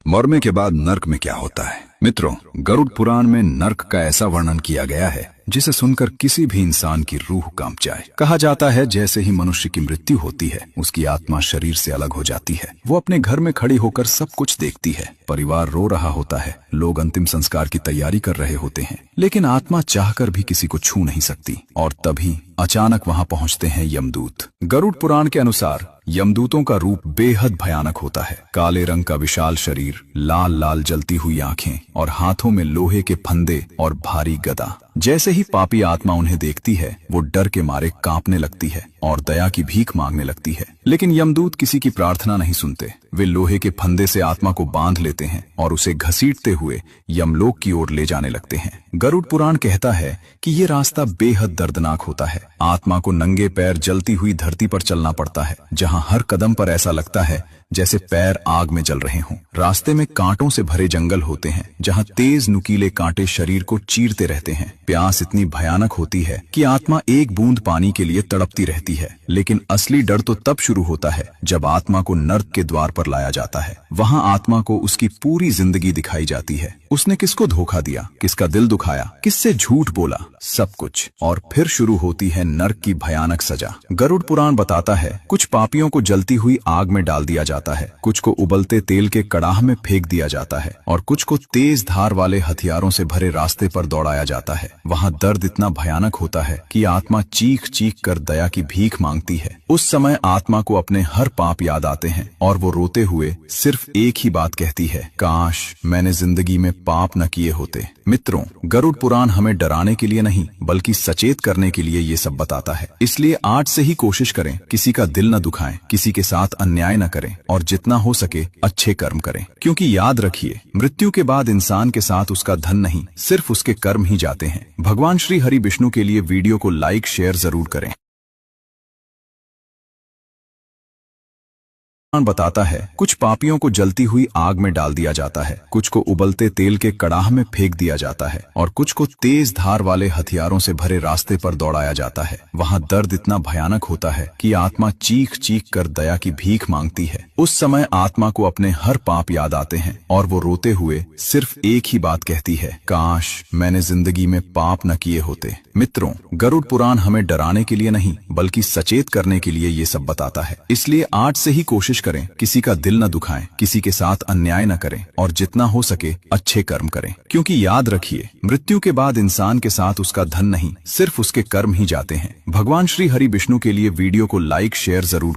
मरने के बाद नर्क में क्या होता है? मित्रों, गरुड़ पुराण में नर्क का ऐसा वर्णन किया गया है जिसे सुनकर किसी भी इंसान की रूह कांप जाए। कहा जाता है जैसे ही मनुष्य की मृत्यु होती है उसकी आत्मा शरीर से अलग हो जाती है। वो अपने घर में खड़ी होकर सब कुछ देखती है। परिवार रो रहा होता है, लोग अंतिम संस्कार की तैयारी कर रहे होते हैं, लेकिन आत्मा चाहकर भी किसी को छू नहीं सकती। और तभी अचानक वहां पहुंचते हैं यमदूत। गरुड़ पुराण के अनुसार यमदूतों का रूप बेहद भयानक होता है। काले रंग का विशाल शरीर, लाल लाल जलती हुई आंखें और हाथों में लोहे के फंदे और भारी गदा। जैसे ही पापी आत्मा उन्हें देखती है वो डर के मारे कांपने लगती है और दया की भीख मांगने लगती है। लेकिन यमदूत किसी की प्रार्थना नहीं सुनते। वे लोहे के फंदे से आत्मा को बांध लेते हैं और उसे घसीटते हुए यमलोक की ओर ले जाने लगते हैं। गरुड़ पुराण कहता है कि ये रास्ता बेहद दर्दनाक होता है। आत्मा को नंगे पैर जलती हुई धरती पर चलना पड़ता है, जहां हर कदम पर ऐसा लगता है जैसे पैर आग में जल रहे हों। रास्ते में कांटों से भरे जंगल होते हैं, जहां तेज नुकीले कांटे शरीर को चीरते रहते हैं। प्यास इतनी भयानक होती है कि आत्मा एक बूंद पानी के लिए तड़पती रहती है। लेकिन असली डर तो तब शुरू होता है जब आत्मा को नर्क के द्वार पर लाया जाता है। वहां आत्मा को उसकी पूरी जिंदगी दिखाई जाती है। उसने किसको धोखा दिया, किसका दिल दुखाया, किससे झूठ बोला, सब कुछ। और फिर शुरू होती है नर्क की भयानक सजा। गरुड़ पुराण बताता है कुछ पापियों को जलती हुई आग में डाल दिया जाता है, कुछ को उबलते तेल के कड़ाह में फेंक दिया जाता है और कुछ को तेज धार वाले हथियारों से भरे रास्ते पर दौड़ाया जाता है। वहां दर्द इतना भयानक होता है कि आत्मा चीख चीख कर दया की भीख मांगती है। उस समय आत्मा को अपने हर पाप याद आते हैं और वो रोते हुए सिर्फ एक ही बात कहती है, काश मैंने जिंदगी में पाप न किए होते। मित्रों, गरुड़ पुराण हमें डराने के लिए नहीं बल्कि सचेत करने के लिए ये सब बताता है। इसलिए आज से ही कोशिश करें किसी का दिल न दुखाएं, किसी के साथ अन्याय न करें और जितना हो सके अच्छे कर्म करें। क्योंकि याद रखिए, मृत्यु के बाद इंसान के साथ उसका धन नहीं, सिर्फ उसके कर्म ही जाते हैं। भगवान श्री हरि विष्णु के लिए वीडियो को लाइक शेयर जरूर करें। बताता है कुछ पापियों को जलती हुई आग में डाल दिया जाता है, कुछ को उबलते तेल के कड़ाह में फेंक दिया जाता है और कुछ को तेज धार वाले हथियारों से भरे रास्ते पर दौड़ाया जाता है। वहां दर्द इतना भयानक होता है कि आत्मा चीख चीख कर दया की भीख मांगती है। उस समय आत्मा को अपने हर पाप याद आते हैं और वो रोते हुए सिर्फ एक ही बात कहती है, काश मैंने जिंदगी में पाप न किए होते। मित्रों, गरुड़ पुराण हमें डराने के लिए नहीं बल्कि सचेत करने के लिए ये सब बताता है। इसलिए आज से ही कोशिश करें किसी का दिल न दुखाएं, किसी के साथ अन्याय न करें और जितना हो सके अच्छे कर्म करें। क्योंकि याद रखिए, मृत्यु के बाद इंसान के साथ उसका धन नहीं, सिर्फ उसके कर्म ही जाते हैं। भगवान श्री हरि विष्णु के लिए वीडियो को लाइक शेयर जरूर